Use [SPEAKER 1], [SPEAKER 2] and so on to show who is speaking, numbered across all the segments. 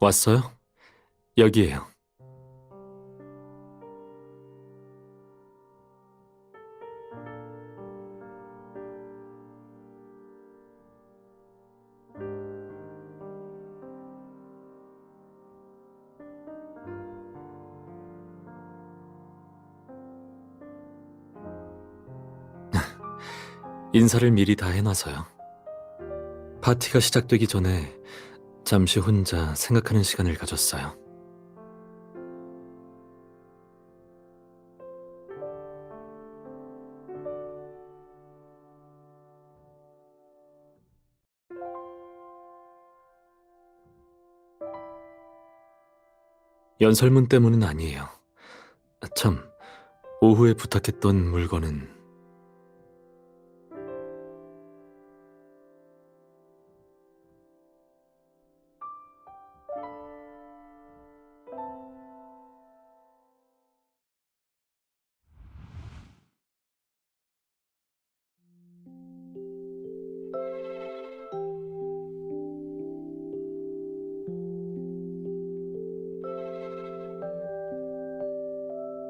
[SPEAKER 1] 왔어요? 여기에요. 인사를 미리 다 해놔서요. 파티가 시작되기 전에 잠시 혼자 생각하는 시간을 가졌어요. 연설문 때문은 아니에요. 참, 오후에 부탁했던 물건은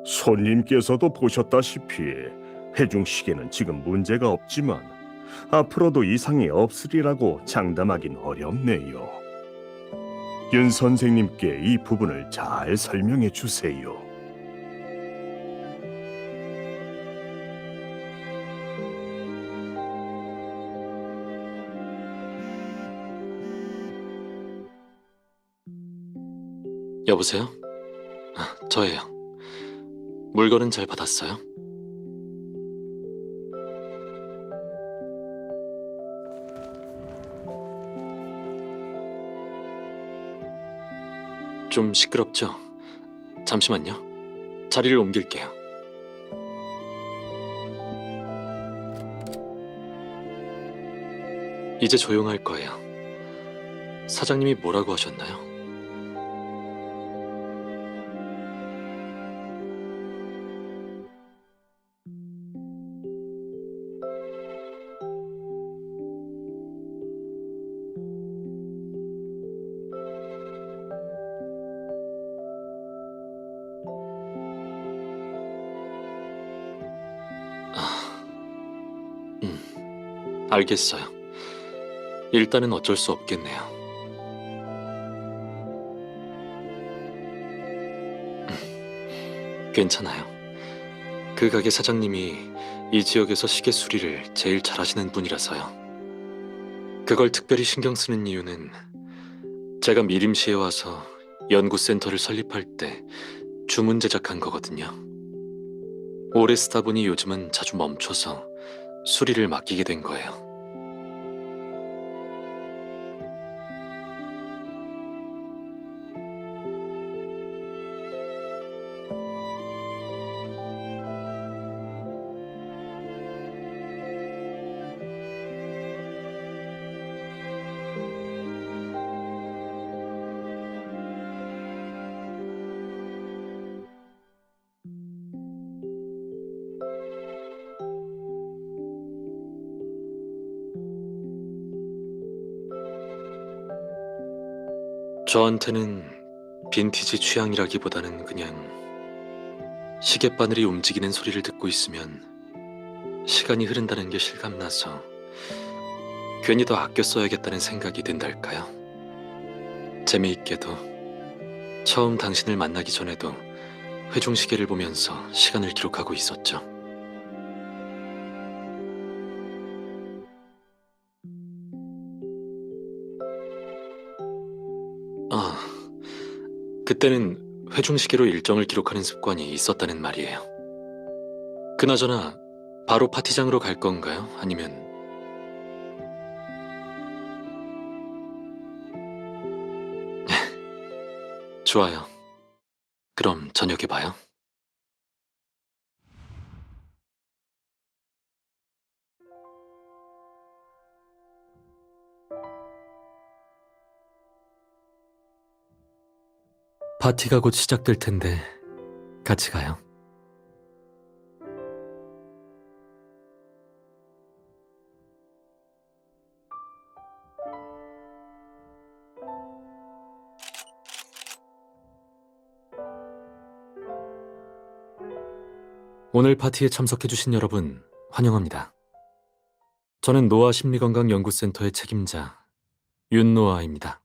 [SPEAKER 2] 손님께서도 보셨다시피 회중식에는 지금 문제가 없지만 앞으로도 이상이 없으리라고 장담하긴 어렵네요. 윤 선생님께 이 부분을 잘 설명해 주세요.
[SPEAKER 1] 여보세요? 저예요. 물건은 잘 받았어요? 좀 시끄럽죠? 잠시만요. 자리를 옮길게요. 이제 조용할 거예요. 사장님이 뭐라고 하셨나요? 알겠어요. 일단은 어쩔 수 없겠네요. 괜찮아요. 그 가게 사장님이 이 지역에서 시계 수리를 제일 잘하시는 분이라서요. 그걸 특별히 신경 쓰는 이유는 제가 미림시에 와서 연구센터를 설립할 때 주문 제작한 거거든요. 오래 쓰다 보니 요즘은 자주 멈춰서 수리를 맡기게 된 거예요. 저한테는 빈티지 취향이라기보다는 그냥 시계바늘이 움직이는 소리를 듣고 있으면 시간이 흐른다는 게 실감나서 괜히 더 아껴 써야겠다는 생각이 든달까요? 재미있게도 처음 당신을 만나기 전에도 회중시계를 보면서 시간을 기록하고 있었죠. 아, 그때는 회중시계로 일정을 기록하는 습관이 있었다는 말이에요. 그나저나 바로 파티장으로 갈 건가요? 아니면 좋아요. 그럼 저녁에 봐요. 파티가 곧 시작될 텐데 같이 가요. 오늘 파티에 참석해주신 여러분 환영합니다. 저는 노아 심리건강연구센터의 책임자 윤노아입니다.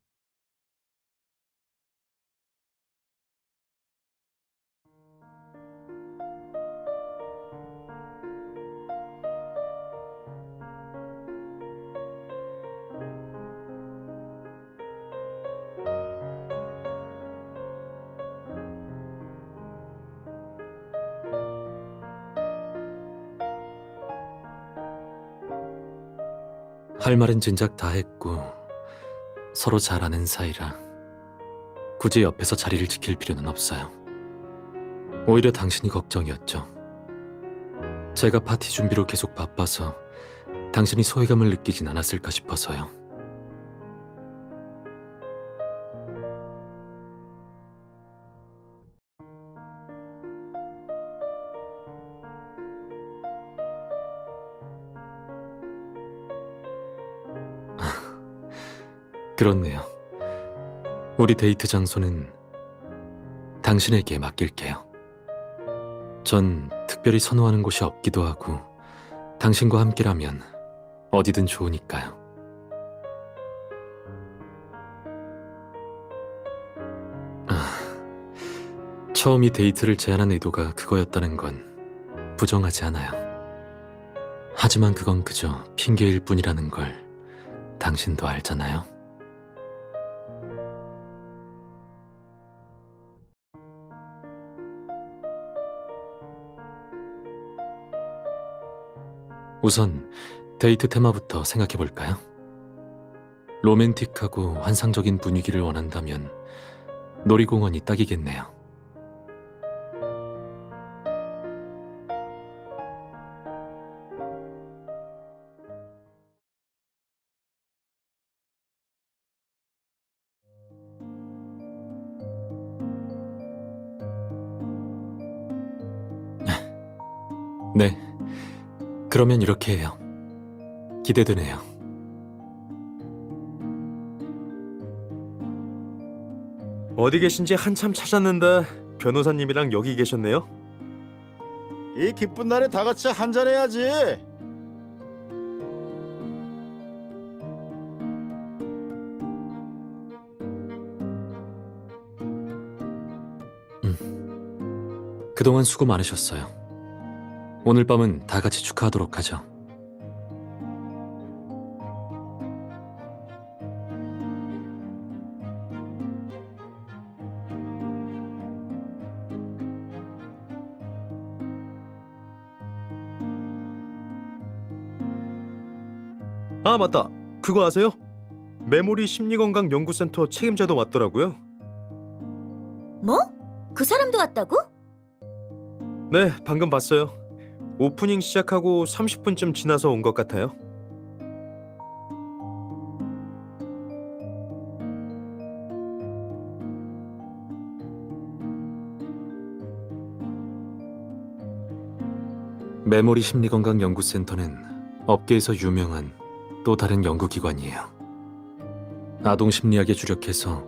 [SPEAKER 1] 할 말은 진작 다 했고 서로 잘 아는 사이라 굳이 옆에서 자리를 지킬 필요는 없어요. 오히려 당신이 걱정이었죠. 제가 파티 준비로 계속 바빠서 당신이 소외감을 느끼진 않았을까 싶어서요. 그렇네요. 우리 데이트 장소는 당신에게 맡길게요. 전 특별히 선호하는 곳이 없기도 하고 당신과 함께라면 어디든 좋으니까요. 처음 이 데이트를 제안한 의도가 그거였다는 건 부정하지 않아요. 하지만 그건 그저 핑계일 뿐이라는 걸 당신도 알잖아요. 우선 데이트 테마부터 생각해볼까요? 로맨틱하고 환상적인 분위기를 원한다면 놀이공원이 딱이겠네요. 네, 그러면 이렇게 해요. 기대되네요.
[SPEAKER 3] 어디 계신지 한참 찾았는데 변호사님이랑 여기 계셨네요.
[SPEAKER 4] 이 기쁜 날에 다 같이 한잔해야지.
[SPEAKER 1] 그동안 수고 많으셨어요. 오늘 밤은 다 같이 축하하도록 하죠.
[SPEAKER 3] 아 맞다. 그거 아세요? 메모리 심리건강연구센터 책임자도 왔더라고요.
[SPEAKER 5] 뭐? 그 사람도 왔다고?
[SPEAKER 3] 네, 방금 봤어요. 오프닝 시작하고 30분쯤 지나서 온 것 같아요.
[SPEAKER 1] 메모리 심리건강연구센터는 업계에서 유명한 또 다른 연구기관이에요. 아동심리학에 주력해서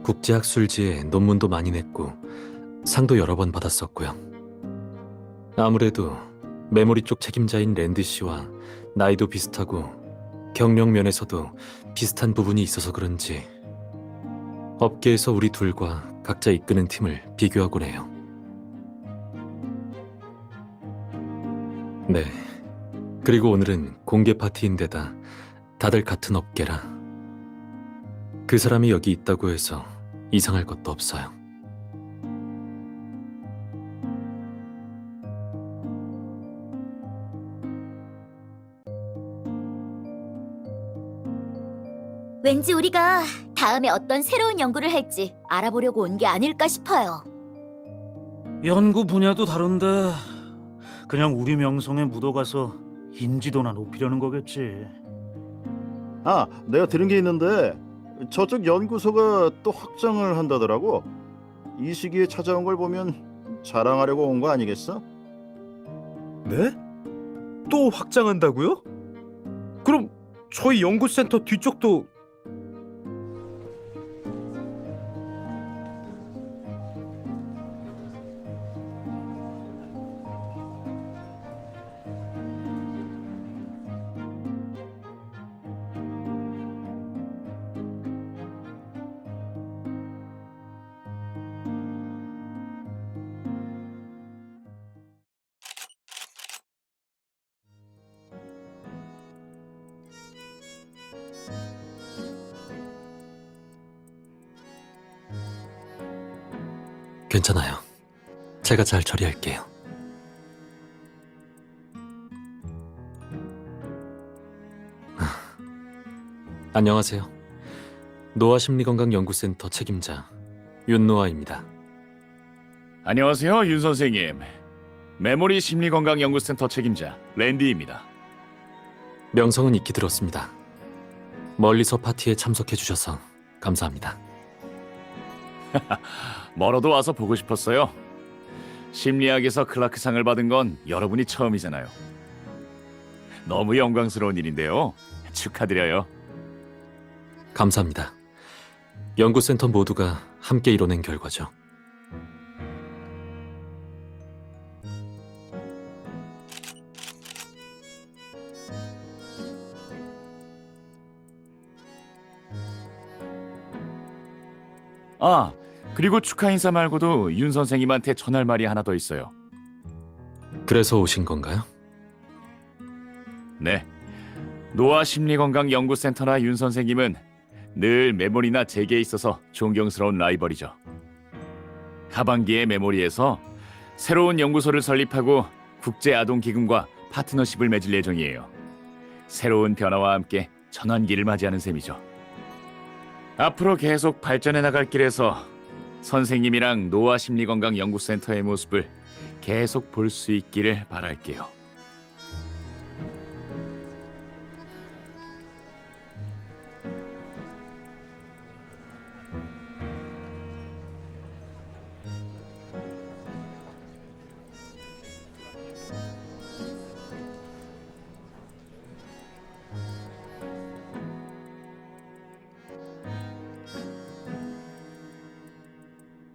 [SPEAKER 1] 국제학술지에 논문도 많이 냈고 상도 여러 번 받았었고요. 아무래도 메모리 쪽 책임자인 랜드 씨와 나이도 비슷하고 경력 면에서도 비슷한 부분이 있어서 그런지 업계에서 우리 둘과 각자 이끄는 팀을 비교하곤 해요. 네. 그리고 오늘은 공개 파티인데다 다들 같은 업계라 그 사람이 여기 있다고 해서 이상할 것도 없어요.
[SPEAKER 5] 왠지 우리가 다음에 어떤 새로운 연구를 할지 알아보려고 온 게 아닐까 싶어요.
[SPEAKER 6] 연구 분야도 다른데 그냥 우리 명성에 묻어가서 인지도나 높이려는 거겠지.
[SPEAKER 4] 아, 내가 들은 게 있는데 저쪽 연구소가 또 확장을 한다더라고. 이 시기에 찾아온 걸 보면 자랑하려고 온 거 아니겠어?
[SPEAKER 3] 네? 또 확장한다고요? 그럼 저희 연구센터 뒤쪽도
[SPEAKER 1] 괜찮아요. 제가 잘 처리할게요. 안녕하세요. 노화심리건강연구센터 책임자 윤노아입니다.
[SPEAKER 7] 안녕하세요, 윤 선생님. 메모리 심리건강연구센터 책임자 랜디입니다.
[SPEAKER 1] 명성은 익히 들었습니다. 멀리서 파티에 참석해 주셔서 감사합니다.
[SPEAKER 7] 멀어도 와서 보고 싶었어요. 심리학에서 클라크상을 받은 건 여러분이 처음이잖아요. 너무 영광스러운 일인데요. 축하드려요.
[SPEAKER 1] 감사합니다. 연구센터 모두가 함께 이뤄낸 결과죠.
[SPEAKER 7] 아, 그리고 축하 인사 말고도 윤 선생님한테 전할 말이 하나 더 있어요.
[SPEAKER 1] 그래서 오신 건가요?
[SPEAKER 7] 네. 노화 심리건강연구센터나 윤 선생님은 늘 메모리나 제게에 있어서 존경스러운 라이벌이죠. 하반기에 메모리에서 새로운 연구소를 설립하고 국제아동기금과 파트너십을 맺을 예정이에요. 새로운 변화와 함께 전환기를 맞이하는 셈이죠. 앞으로 계속 발전해 나갈 길에서 선생님이랑 노화심리건강연구센터의 모습을 계속 볼 수 있기를 바랄게요.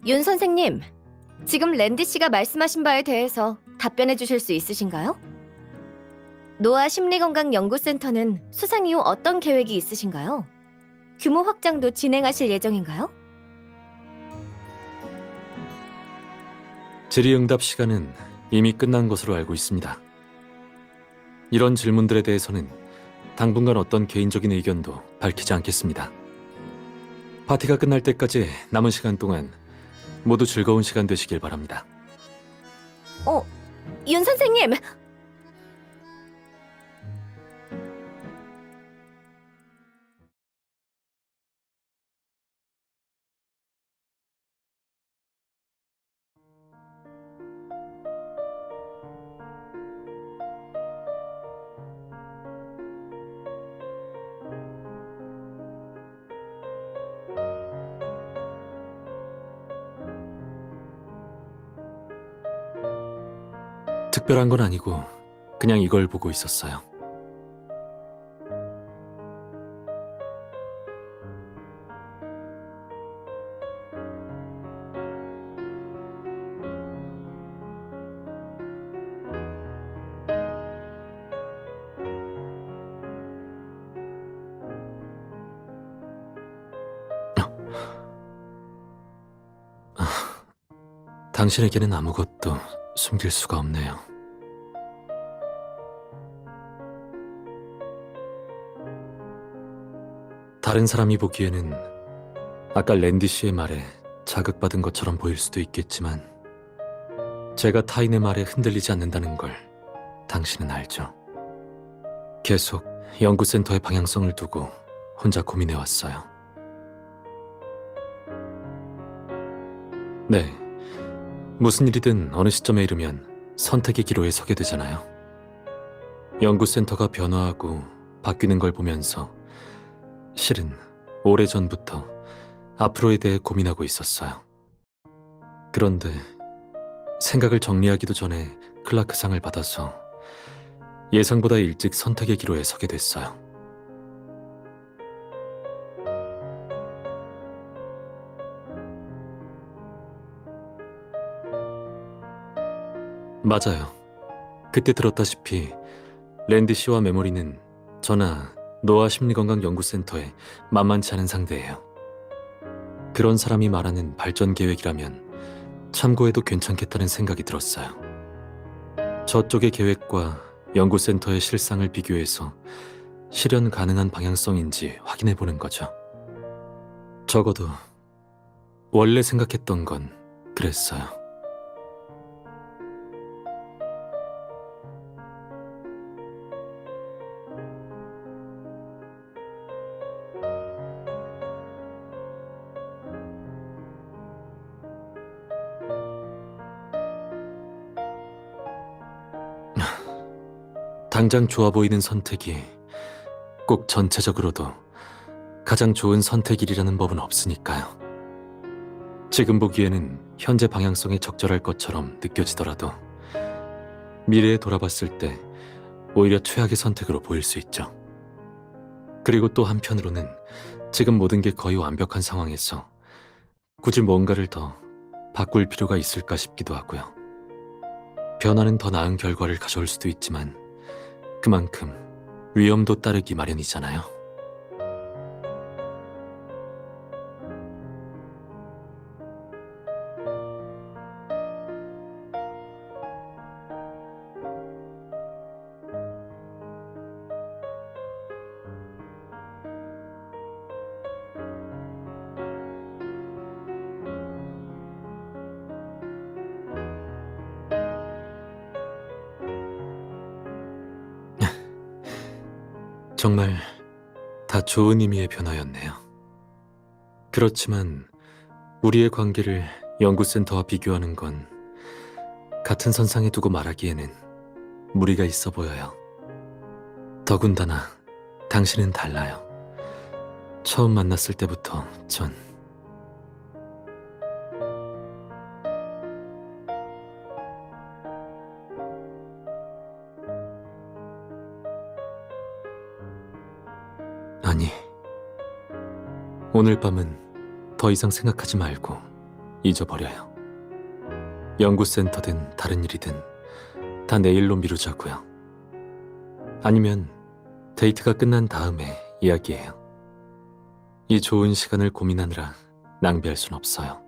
[SPEAKER 8] 윤 선생님, 지금 랜디 씨가 말씀하신 바에 대해서 답변해 주실 수 있으신가요? 노아 심리건강연구센터는 수상 이후 어떤 계획이 있으신가요? 규모 확장도 진행하실 예정인가요?
[SPEAKER 1] 질의응답 시간은 이미 끝난 것으로 알고 있습니다. 이런 질문들에 대해서는 당분간 어떤 개인적인 의견도 밝히지 않겠습니다. 파티가 끝날 때까지 남은 시간 동안 모두 즐거운 시간 되시길 바랍니다.
[SPEAKER 8] 윤 선생님!
[SPEAKER 1] 특별한 건 아니고 그냥 이걸 보고 있었어요. 당신에게는 아무것도 숨길 수가 없네요. 다른 사람이 보기에는 아까 랜디 씨의 말에 자극받은 것처럼 보일 수도 있겠지만 제가 타인의 말에 흔들리지 않는다는 걸 당신은 알죠. 계속 연구센터의 방향성을 두고 혼자 고민해왔어요. 네. 무슨 일이든 어느 시점에 이르면 선택의 기로에 서게 되잖아요. 연구센터가 변화하고 바뀌는 걸 보면서 실은 오래전부터 앞으로에 대해 고민하고 있었어요. 그런데 생각을 정리하기도 전에 클라크상을 받아서 예상보다 일찍 선택의 기로에 서게 됐어요. 맞아요. 그때 들었다시피 랜디 씨와 메모리는 저나 노아 심리건강연구센터에 만만치 않은 상대예요. 그런 사람이 말하는 발전 계획이라면 참고해도 괜찮겠다는 생각이 들었어요. 저쪽의 계획과 연구센터의 실상을 비교해서 실현 가능한 방향성인지 확인해 보는 거죠. 적어도 원래 생각했던 건 그랬어요. 당장 좋아 보이는 선택이 꼭 전체적으로도 가장 좋은 선택이라는 법은 없으니까요. 지금 보기에는 현재 방향성에 적절할 것처럼 느껴지더라도 미래에 돌아봤을 때 오히려 최악의 선택으로 보일 수 있죠. 그리고 또 한편으로는 지금 모든 게 거의 완벽한 상황에서 굳이 뭔가를 더 바꿀 필요가 있을까 싶기도 하고요. 변화는 더 나은 결과를 가져올 수도 있지만 그만큼 위험도 따르기 마련이잖아요. 정말 다 좋은 의미의 변화였네요. 그렇지만 우리의 관계를 연구센터와 비교하는 건 같은 선상에 두고 말하기에는 무리가 있어 보여요. 더군다나 당신은 달라요. 처음 만났을 때부터 전 아니, 오늘 밤은 더 이상 생각하지 말고 잊어버려요. 연구센터든 다른 일이든 다 내일로 미루자고요. 아니면 데이트가 끝난 다음에 이야기해요. 이 좋은 시간을 고민하느라 낭비할 순 없어요.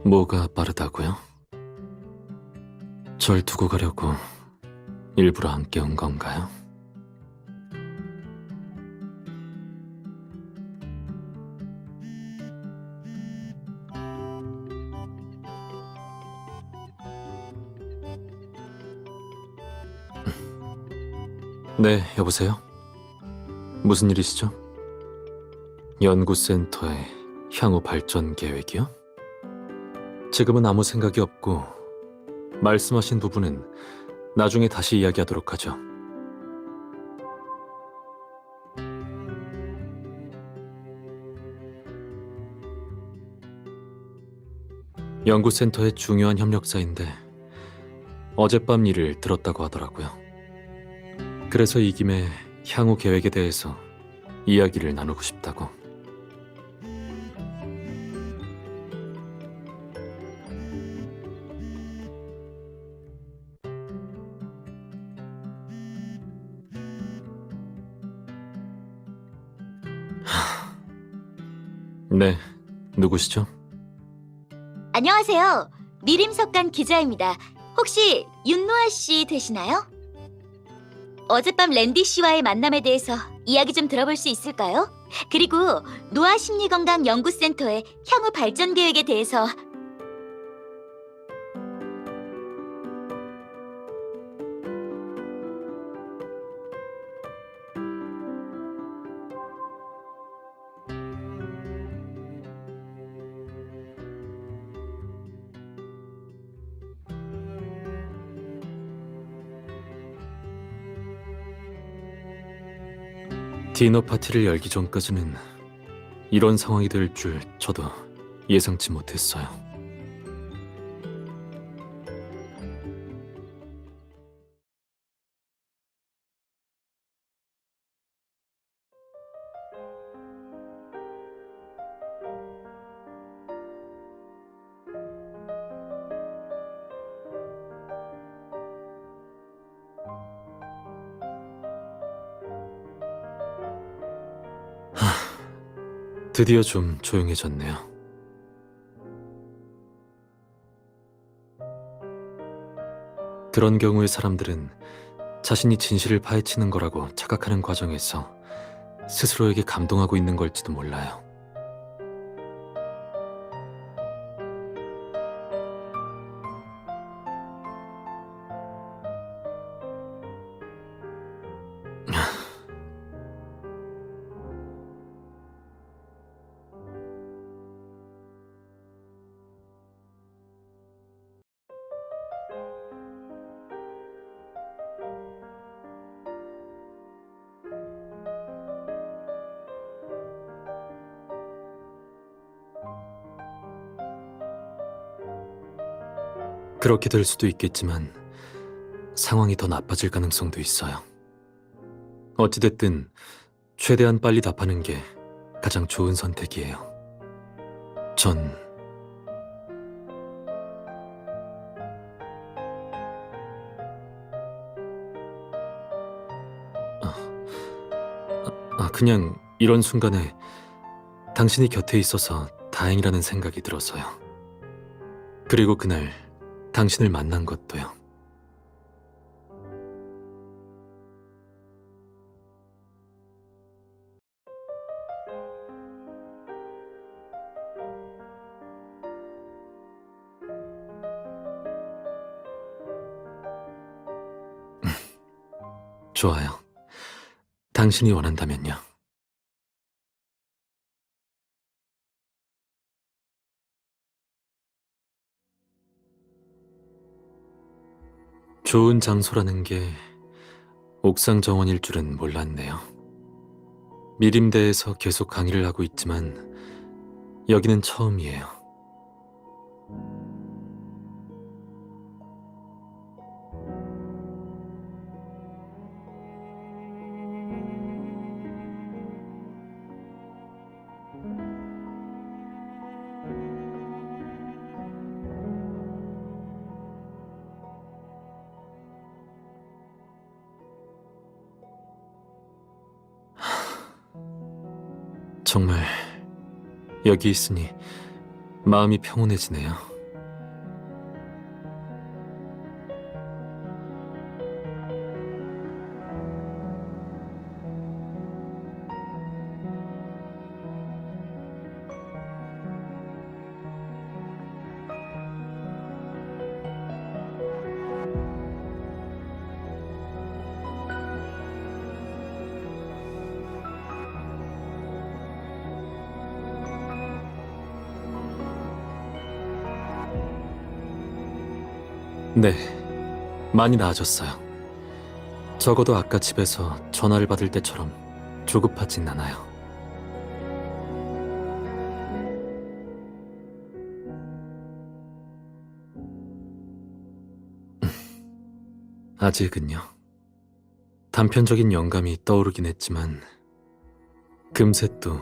[SPEAKER 1] 뭐가 빠르다고요? 절 두고 가려고 일부러 안 깨운 건가요? 네, 여보세요? 무슨 일이시죠? 연구센터의 향후 발전 계획이요? 지금은 아무 생각이 없고 말씀하신 부분은 나중에 다시 이야기하도록 하죠. 연구센터의 중요한 협력사인데 어젯밤 일을 들었다고 하더라고요. 그래서 이 김에 향후 계획에 대해서 이야기를 나누고 싶다고. 네, 누구시죠?
[SPEAKER 5] 안녕하세요. 미림석간 기자입니다. 혹시 윤노아 씨 되시나요? 어젯밤 랜디 씨와의 만남에 대해서 이야기 좀 들어볼 수 있을까요? 그리고 노아 심리건강연구센터의 향후 발전 계획에 대해서.
[SPEAKER 1] 디너 파티를 열기 전까지는 이런 상황이 될 줄 저도 예상치 못했어요. 드디어 좀 조용해졌네요. 그런 경우에 사람들은 자신이 진실을 파헤치는 거라고 착각하는 과정에서 스스로에게 감동하고 있는 걸지도 몰라요. 그렇게 될 수도 있겠지만 상황이 더 나빠질 가능성도 있어요. 어찌됐든 최대한 빨리 답하는 게 가장 좋은 선택이에요. 전 그냥 이런 순간에 당신이 곁에 있어서 다행이라는 생각이 들어서요. 그리고 그날 당신을 만난 것도요. 좋아요. 당신이 원한다면요. 좋은 장소라는 게 옥상 정원일 줄은 몰랐네요. 미림대에서 계속 강의를 하고 있지만 여기는 처음이에요. 정말 여기 있으니 마음이 평온해지네요. 네, 많이 나아졌어요. 적어도 아까 집에서 전화를 받을 때처럼 조급하진 않아요. 아직은요. 단편적인 영감이 떠오르긴 했지만 금세 또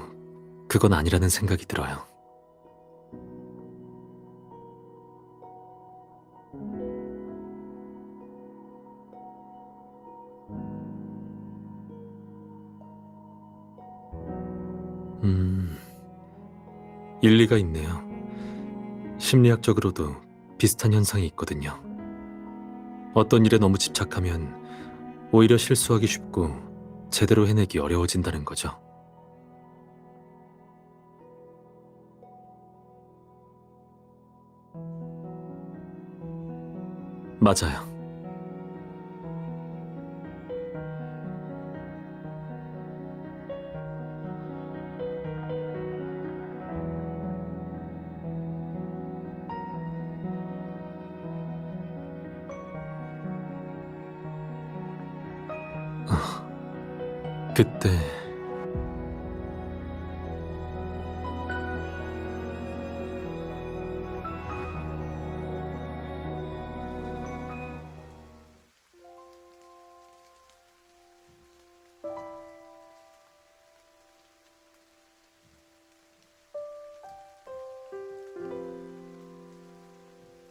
[SPEAKER 1] 그건 아니라는 생각이 들어요. 일리가 있네요. 심리학적으로도 비슷한 현상이 있거든요. 어떤 일에 너무 집착하면 오히려 실수하기 쉽고 제대로 해내기 어려워진다는 거죠. 맞아요. 그때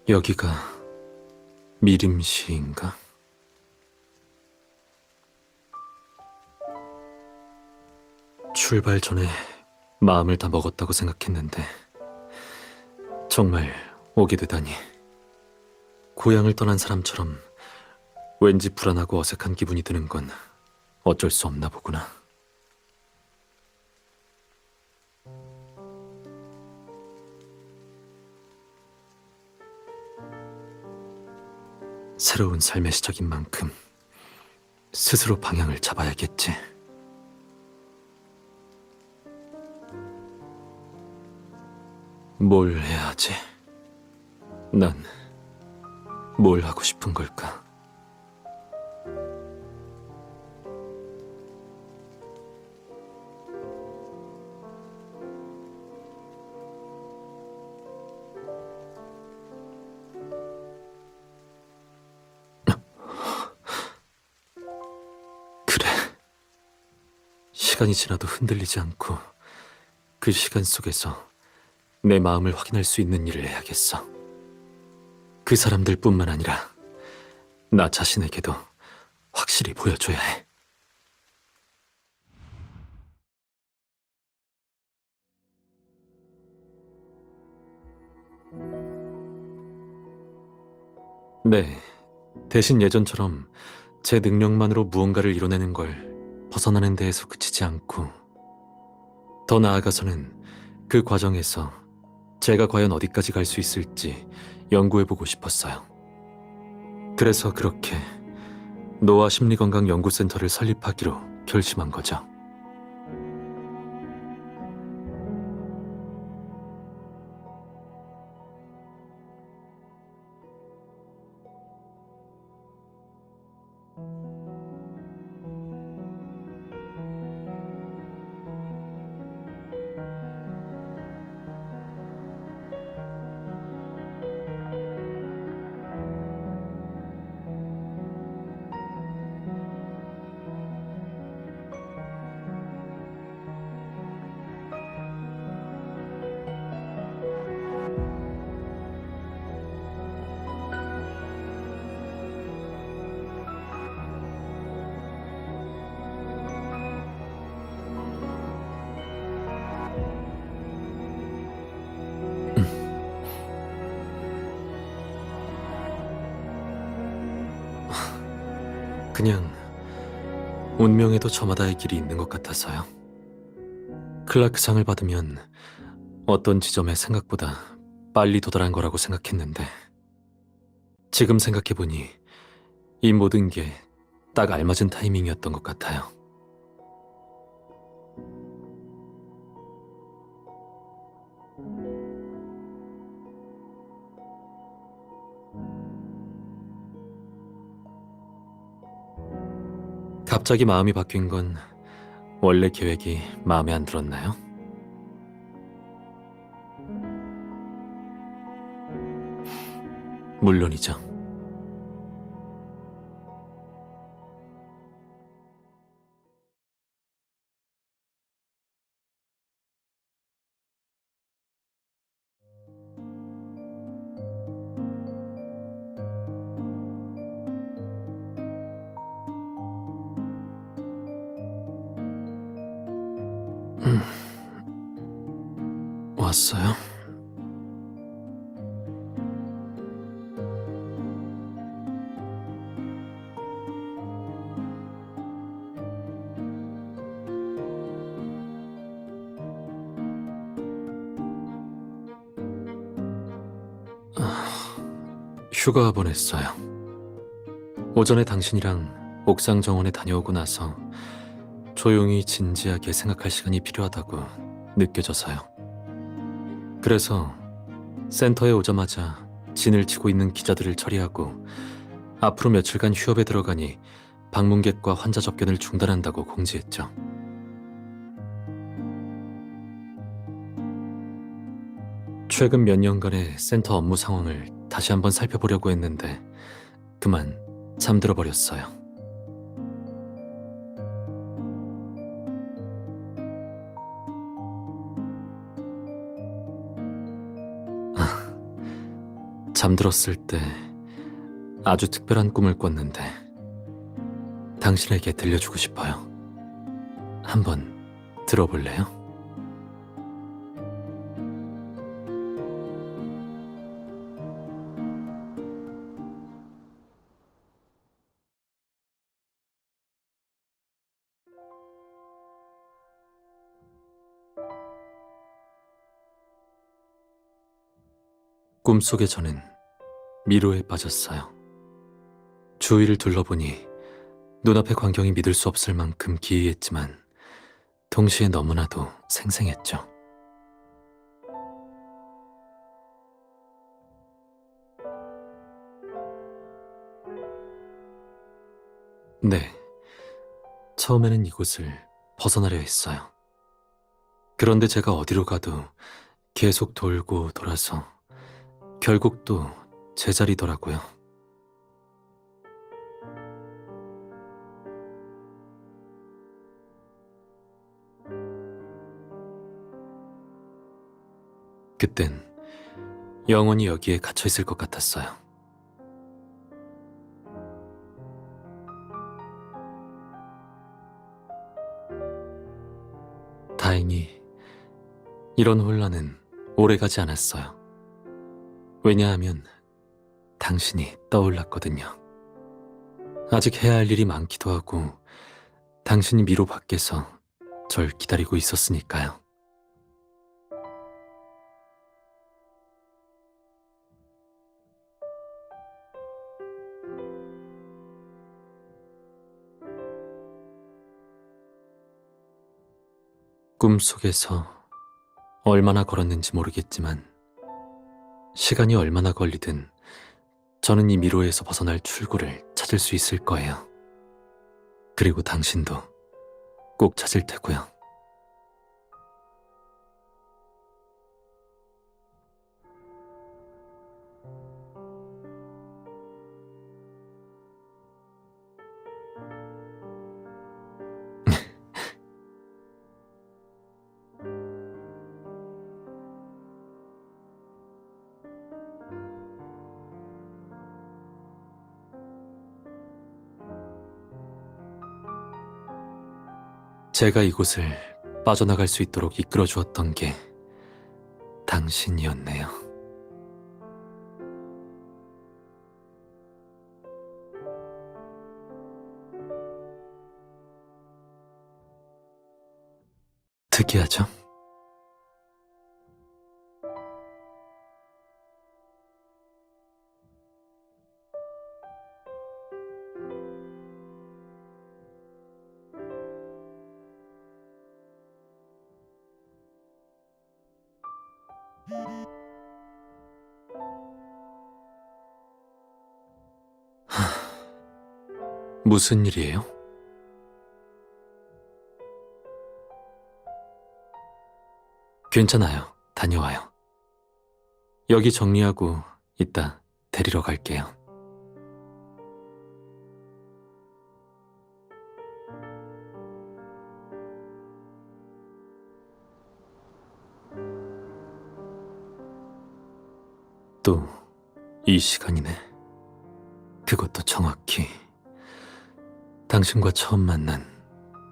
[SPEAKER 1] 여기가 미림시인가? 출발 전에 마음을 다 먹었다고 생각했는데 정말 오게 되다니. 고향을 떠난 사람처럼 왠지 불안하고 어색한 기분이 드는 건 어쩔 수 없나 보구나. 새로운 삶의 시작인 만큼 스스로 방향을 잡아야겠지. 뭘 해야 하지? 난 뭘 하고 싶은 걸까? 그래. 시간이 지나도 흔들리지 않고 그 시간 속에서 내 마음을 확인할 수 있는 일을 해야겠어. 그 사람들뿐만 아니라 나 자신에게도 확실히 보여줘야 해. 네, 대신 예전처럼 제 능력만으로 무언가를 이뤄내는 걸 벗어나는 데에서 그치지 않고 더 나아가서는 그 과정에서 제가 과연 어디까지 갈 수 있을지 연구해보고 싶었어요. 그래서 그렇게 노아 심리건강연구센터를 설립하기로 결심한 거죠. 그냥 운명에도 저마다의 길이 있는 것 같아서요. 클라크상을 받으면 어떤 지점에 생각보다 빨리 도달한 거라고 생각했는데 지금 생각해보니 이 모든 게 딱 알맞은 타이밍이었던 것 같아요. 갑자기 마음이 바뀐 건 원래 계획이 마음에 안 들었나요? 물론이죠. 왔어요? 휴가 보냈어요. 오전에 당신이랑 옥상 정원에 다녀오고 나서 조용히 진지하게 생각할 시간이 필요하다고 느껴져서요. 그래서 센터에 오자마자 진을 치고 있는 기자들을 처리하고 앞으로 며칠간 휴업에 들어가니 방문객과 환자 접견을 중단한다고 공지했죠. 최근 몇 년간의 센터 업무 상황을 다시 한번 살펴보려고 했는데 그만 잠들어 버렸어요. 잠들었을 때 아주 특별한 꿈을 꿨는데 당신에게 들려주고 싶어요. 한번 들어볼래요? 꿈속의 저는 미로에 빠졌어요. 주위를 둘러보니 눈앞의 광경이 믿을 수 없을 만큼 기이했지만 동시에 너무나도 생생했죠. 네, 처음에는 이곳을 벗어나려 했어요. 그런데 제가 어디로 가도 계속 돌고 돌아서 결국 또 제자리더라고요. 그땐 영원히 여기에 갇혀 있을 것 같았어요. 다행히 이런 혼란은 오래가지 않았어요. 왜냐하면 당신이 떠올랐거든요. 아직 해야 할 일이 많기도 하고 당신이 미로 밖에서 절 기다리고 있었으니까요. 꿈속에서 얼마나 걸었는지 모르겠지만 시간이 얼마나 걸리든 저는 이 미로에서 벗어날 출구를 찾을 수 있을 거예요. 그리고 당신도 꼭 찾을 테고요. 제가 이곳을 빠져나갈 수 있도록 이끌어 주었던 게 당신이었네요. 특이하죠? 무슨 일이에요? 괜찮아요. 다녀와요. 여기 정리하고 이따 데리러 갈게요. 또 이 시간이네. 그것도 정확히 당신과 처음 만난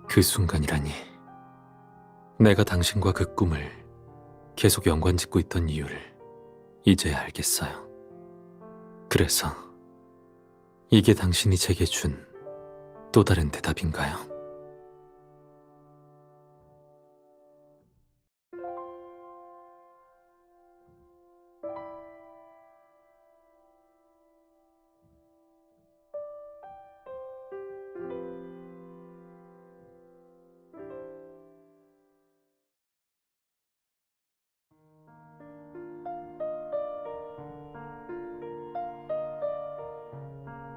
[SPEAKER 1] 그 순간이라니. 내가 당신과 그 꿈을 계속 연관짓고 있던 이유를 이제야 알겠어요. 그래서 이게 당신이 제게 준 또 다른 대답인가요?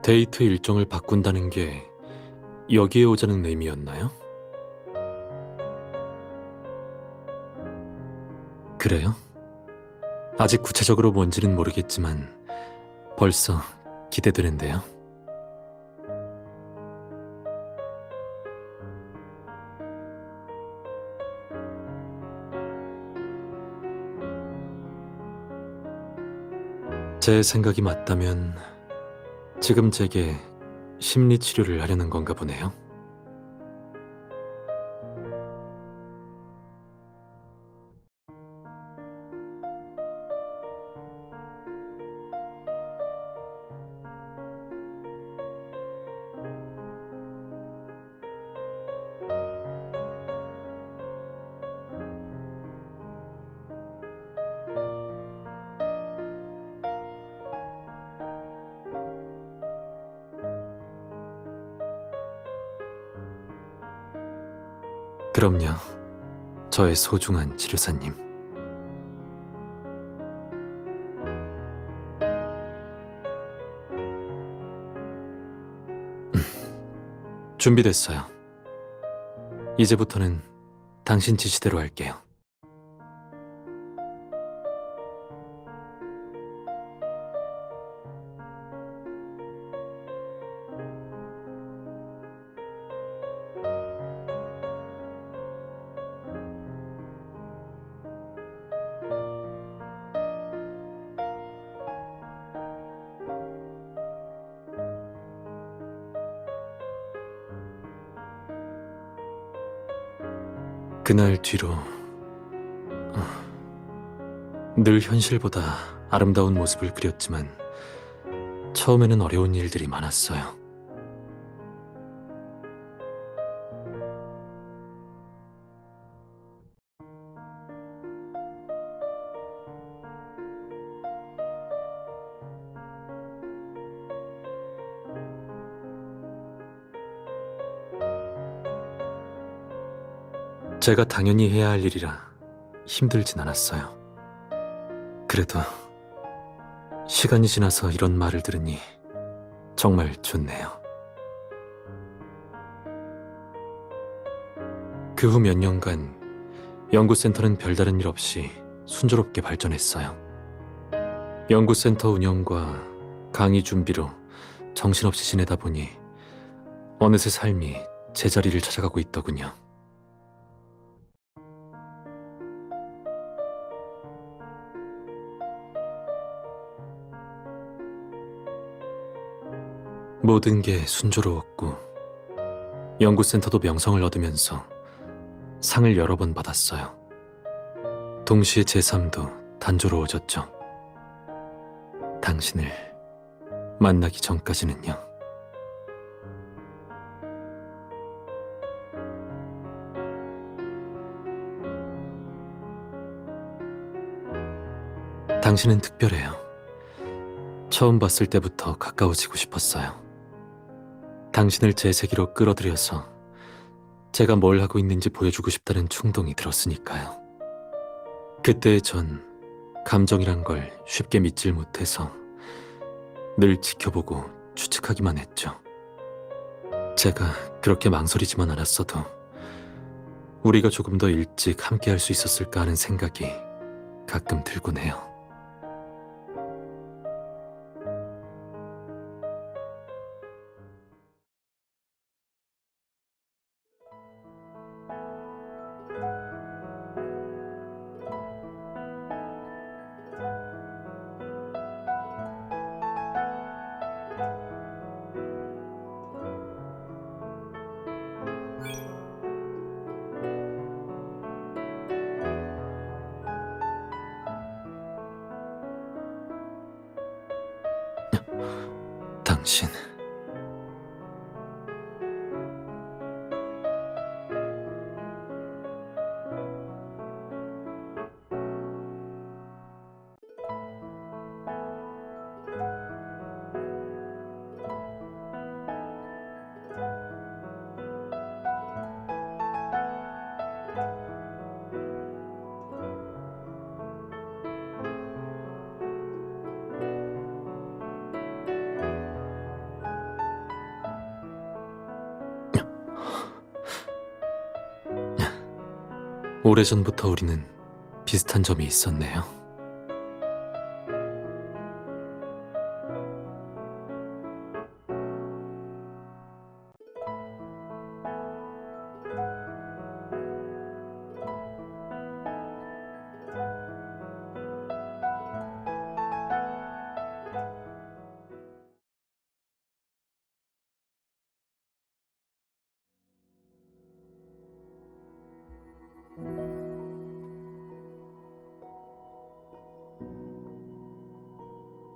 [SPEAKER 1] 데이트 일정을 바꾼다는 게 여기에 오자는 의미였나요? 그래요? 아직 구체적으로 뭔지는 모르겠지만 벌써 기대되는데요. 제 생각이 맞다면 지금 제게 심리 치료를 하려는 건가 보네요. 그럼요, 저의 소중한 치료사님. 준비됐어요. 이제부터는 당신 지시대로 할게요. 그날 뒤로 늘 현실보다 아름다운 모습을 그렸지만 처음에는 어려운 일들이 많았어요. 제가 당연히 해야 할 일이라 힘들진 않았어요. 그래도 시간이 지나서 이런 말을 들으니 정말 좋네요. 그 후 몇 년간 연구센터는 별다른 일 없이 순조롭게 발전했어요. 연구센터 운영과 강의 준비로 정신없이 지내다 보니 어느새 삶이 제자리를 찾아가고 있더군요. 모든 게 순조로웠고 연구센터도 명성을 얻으면서 상을 여러 번 받았어요. 동시에 제 삶도 단조로워졌죠. 당신을 만나기 전까지는요. 당신은 특별해요. 처음 봤을 때부터 가까워지고 싶었어요. 당신을 제 세계로 끌어들여서 제가 뭘 하고 있는지 보여주고 싶다는 충동이 들었으니까요. 그때의 전 감정이란 걸 쉽게 믿질 못해서 늘 지켜보고 추측하기만 했죠. 제가 그렇게 망설이지만 않았어도 우리가 조금 더 일찍 함께 할 수 있었을까 하는 생각이 가끔 들곤 해요. 당신, 오래전부터 우리는 비슷한 점이 있었네요.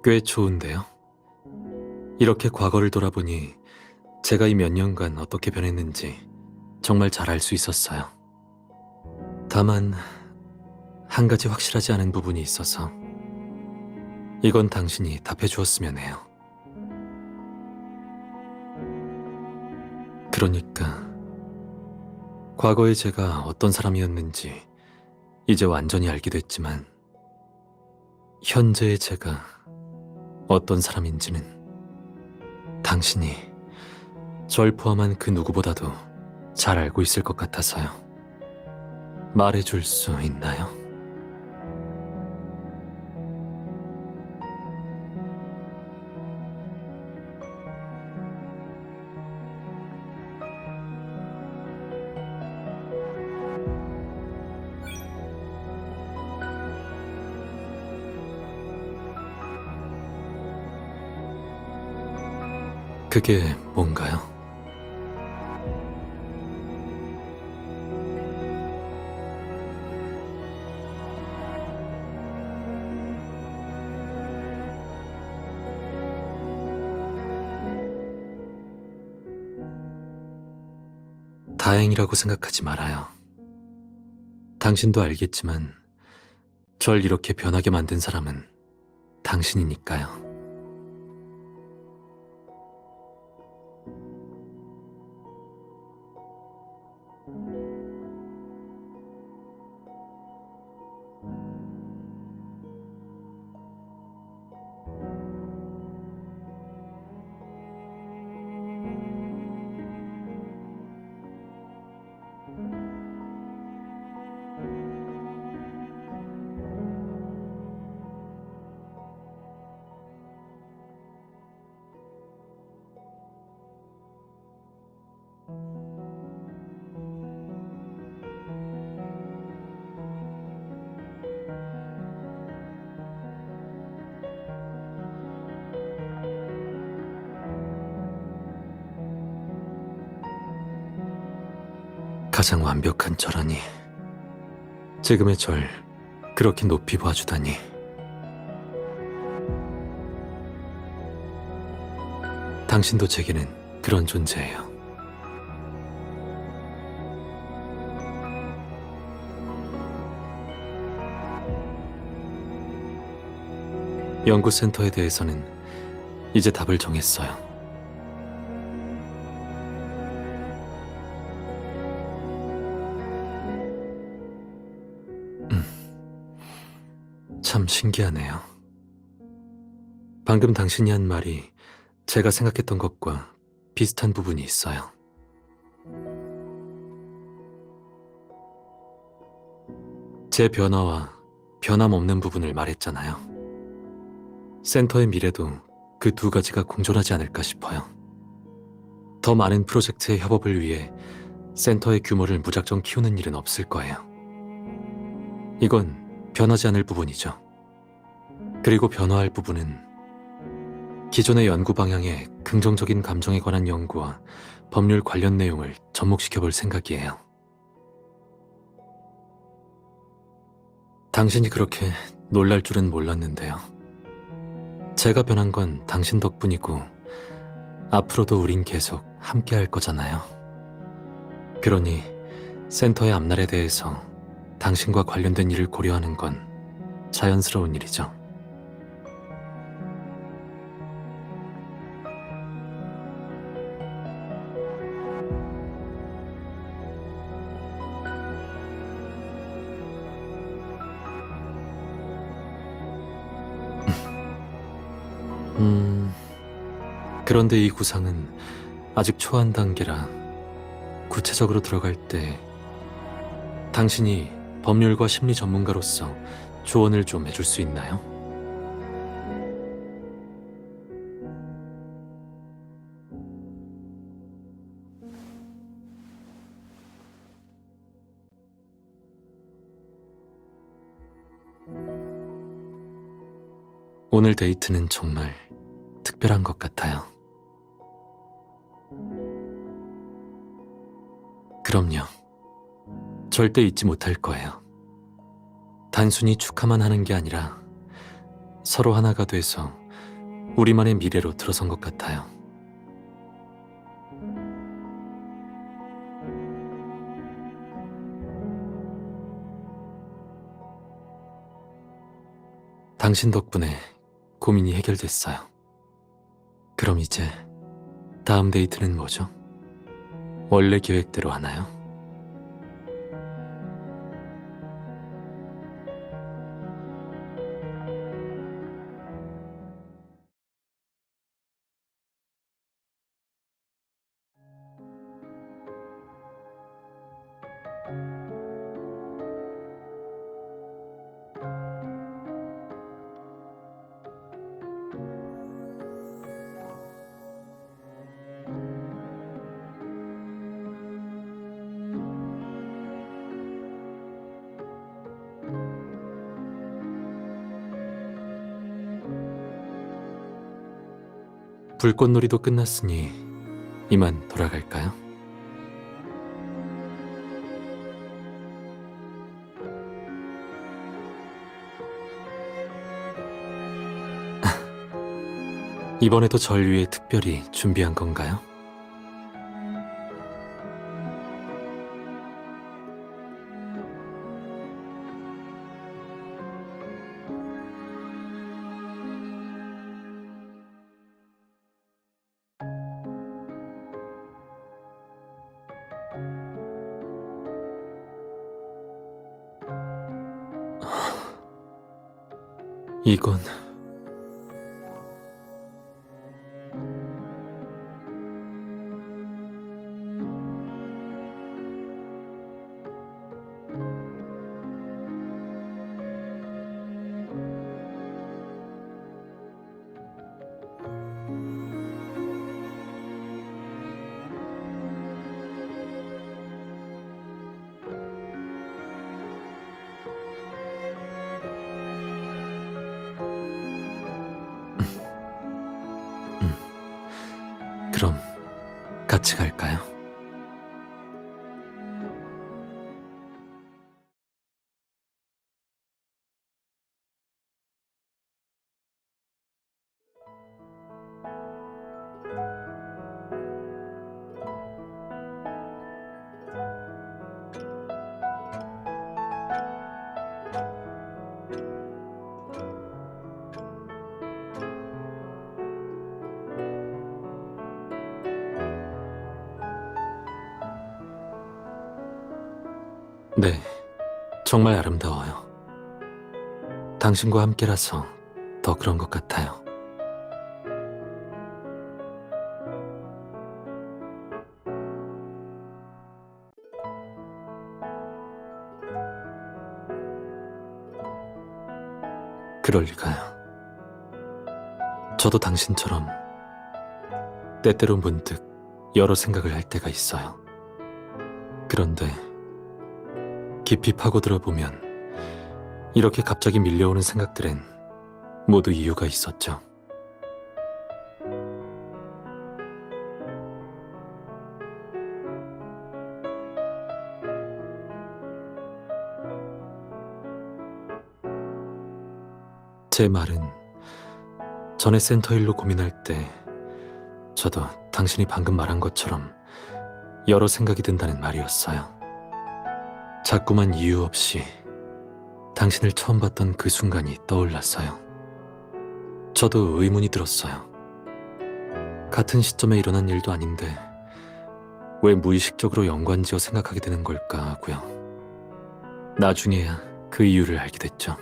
[SPEAKER 1] 꽤 좋은데요. 이렇게 과거를 돌아보니 제가 이 몇 년간 어떻게 변했는지 정말 잘 알 수 있었어요. 다만 한 가지 확실하지 않은 부분이 있어서 이건 당신이 답해 주었으면 해요. 그러니까 과거에 제가 어떤 사람이었는지 이제 완전히 알게 됐지만 현재의 제가 어떤 사람인지는 당신이 절 포함한 그 누구보다도 잘 알고 있을 것 같아서요. 말해줄 수 있나요? 그게 뭔가요? 다행이라고 생각하지 말아요. 당신도 알겠지만 절 이렇게 변하게 만든 사람은 당신이니까요. 가장 완벽한 저라니. 지금의 절 그렇게 높이 봐주다니. 당신도 제게는 그런 존재예요. 연구센터에 대해서는 이제 답을 정했어요. 참 신기하네요. 방금 당신이 한 말이 제가 생각했던 것과 비슷한 부분이 있어요. 제 변화와 변함없는 부분을 말했잖아요. 센터의 미래도 그 두 가지가 공존하지 않을까 싶어요. 더 많은 프로젝트의 협업을 위해 센터의 규모를 무작정 키우는 일은 없을 거예요. 이건 변하지 않을 부분이죠. 그리고 변화할 부분은 기존의 연구 방향의 긍정적인 감정에 관한 연구와 법률 관련 내용을 접목시켜 볼 생각이에요. 당신이 그렇게 놀랄 줄은 몰랐는데요. 제가 변한 건 당신 덕분이고 앞으로도 우린 계속 함께 할 거잖아요. 그러니 센터의 앞날에 대해서 당신과 관련된 일을 고려하는 건 자연스러운 일이죠. 그런데 이 구상은 아직 초안 단계라 구체적으로 들어갈 때 당신이 법률과 심리 전문가로서 조언을 좀 해줄 수 있나요? 오늘 데이트는 정말 특별한 것 같아요. 그럼요. 절대 잊지 못할 거예요. 단순히 축하만 하는 게 아니라 서로 하나가 돼서 우리만의 미래로 들어선 것 같아요. 당신 덕분에 고민이 해결됐어요. 그럼 이제 다음 데이트는 뭐죠? 원래 계획대로 하나요? 불꽃놀이도 끝났으니 이만 돌아갈까요? 이번에도 절 위해 특별히 준비한 건가요? 이건 그럼 같이 갈까요? 네, 정말 아름다워요. 당신과 함께라서 더 그런 것 같아요. 그럴 리가요. 저도 당신처럼 때때로 문득 여러 생각을 할 때가 있어요. 그런데 깊이 파고들어 보면 이렇게 갑자기 밀려오는 생각들엔 모두 이유가 있었죠. 제 말은 전에 센터 일로 고민할 때 저도 당신이 방금 말한 것처럼 여러 생각이 든다는 말이었어요. 자꾸만 이유 없이 당신을 처음 봤던 그 순간이 떠올랐어요. 저도 의문이 들었어요. 같은 시점에 일어난 일도 아닌데 왜 무의식적으로 연관지어 생각하게 되는 걸까 하고요. 나중에야 그 이유를 알게 됐죠.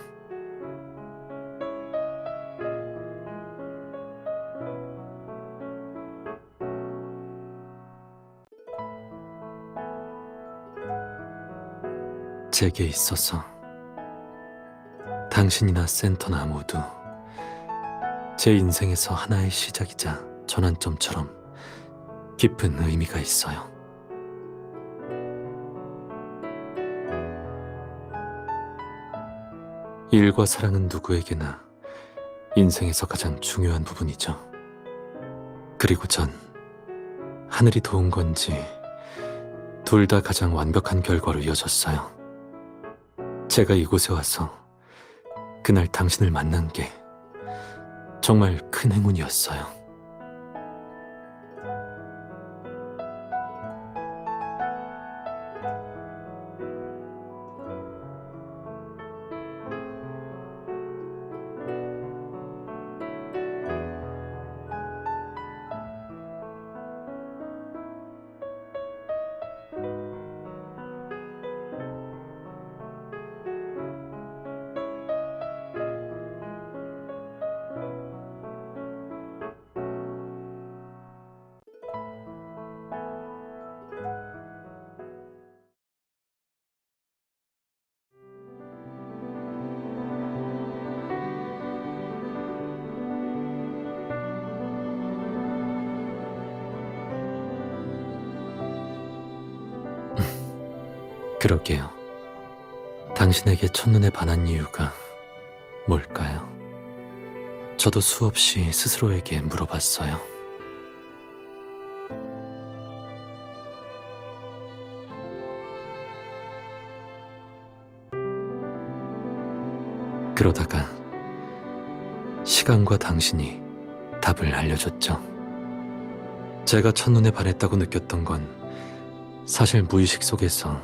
[SPEAKER 1] 제게 있어서 당신이나 센터나 모두 제 인생에서 하나의 시작이자 전환점처럼 깊은 의미가 있어요. 일과 사랑은 누구에게나 인생에서 가장 중요한 부분이죠. 그리고 전 하늘이 도운 건지 둘 다 가장 완벽한 결과로 이어졌어요. 제가 이곳에 와서 그날 당신을 만난 게 정말 큰 행운이었어요. 그러게요. 당신에게 첫눈에 반한 이유가 뭘까요? 저도 수없이 스스로에게 물어봤어요. 그러다가 시간과 당신이 답을 알려줬죠. 제가 첫눈에 반했다고 느꼈던 건 사실 무의식 속에서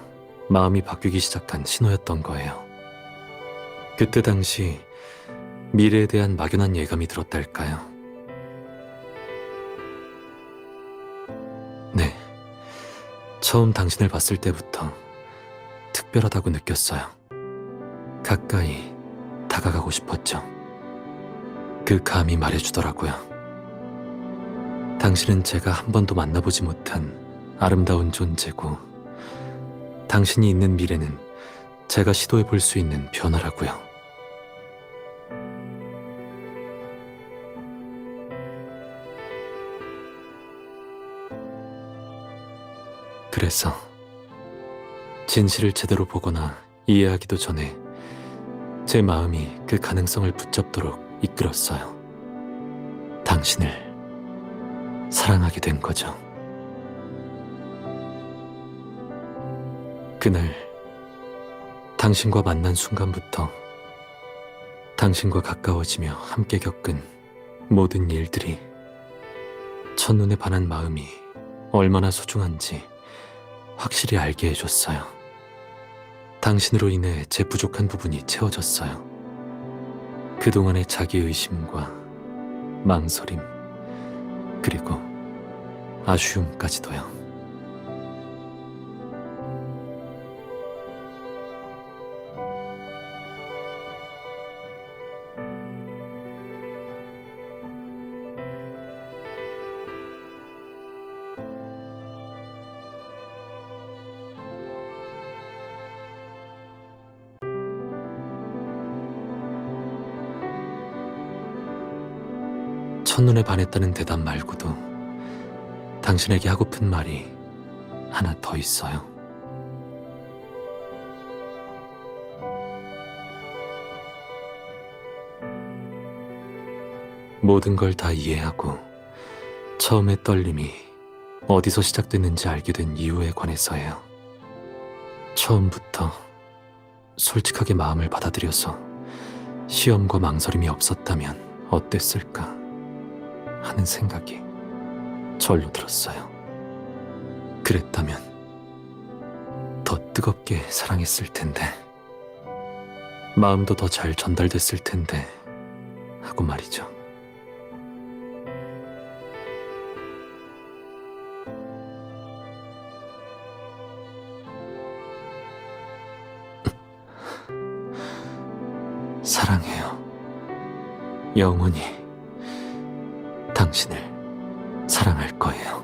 [SPEAKER 1] 마음이 바뀌기 시작한 신호였던 거예요. 그때 당시 미래에 대한 막연한 예감이 들었달까요? 네, 처음 당신을 봤을 때부터 특별하다고 느꼈어요. 가까이 다가가고 싶었죠. 그 감이 말해주더라고요. 당신은 제가 한 번도 만나보지 못한 아름다운 존재고 당신이 있는 미래는 제가 시도해 볼 수 있는 변화라고요. 그래서 진실을 제대로 보거나 이해하기도 전에 제 마음이 그 가능성을 붙잡도록 이끌었어요. 당신을 사랑하게 된 거죠. 그날 당신과 만난 순간부터 당신과 가까워지며 함께 겪은 모든 일들이 첫눈에 반한 마음이 얼마나 소중한지 확실히 알게 해줬어요. 당신으로 인해 제 부족한 부분이 채워졌어요. 그동안의 자기의심과 망설임, 그리고 아쉬움까지도요. 첫눈에 반했다는 대답 말고도 당신에게 하고픈 말이 하나 더 있어요. 모든 걸 다 이해하고 처음의 떨림이 어디서 시작됐는지 알게 된 이유에 관해서예요. 처음부터 솔직하게 마음을 받아들여서 시험과 망설임이 없었다면 어땠을까 하는 생각이 절로 들었어요. 그랬다면 더 뜨겁게 사랑했을 텐데, 마음도 더 잘 전달됐을 텐데 하고 말이죠. 사랑해요. 영원히 당신을 사랑할 거예요.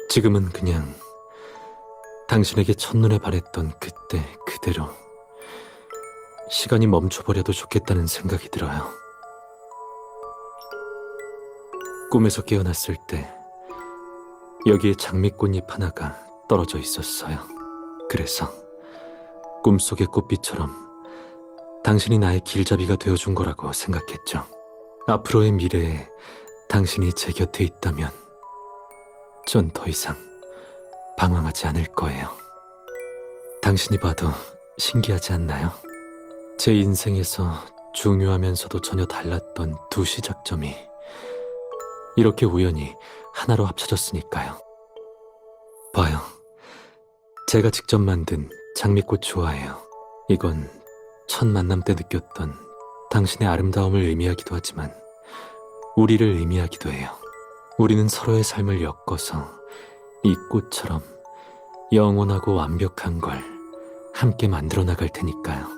[SPEAKER 1] 지금은 그냥 당신에게 첫눈에 반했던 그때 그대로 시간이 멈춰버려도 좋겠다는 생각이 들어요. 꿈에서 깨어났을 때 여기에 장미꽃잎 하나가 떨어져 있었어요. 그래서 꿈속의 꽃빛처럼 당신이 나의 길잡이가 되어준 거라고 생각했죠. 앞으로의 미래에 당신이 제 곁에 있다면 전 더 이상 방황하지 않을 거예요. 당신이 봐도 신기하지 않나요? 제 인생에서 중요하면서도 전혀 달랐던 두 시작점이 이렇게 우연히 하나로 합쳐졌으니까요. 봐요. 제가 직접 만든 장미꽃 좋아해요. 이건 첫 만남 때 느꼈던 당신의 아름다움을 의미하기도 하지만 우리를 의미하기도 해요. 우리는 서로의 삶을 엮어서 이 꽃처럼 영원하고 완벽한 걸 함께 만들어 나갈 테니까요.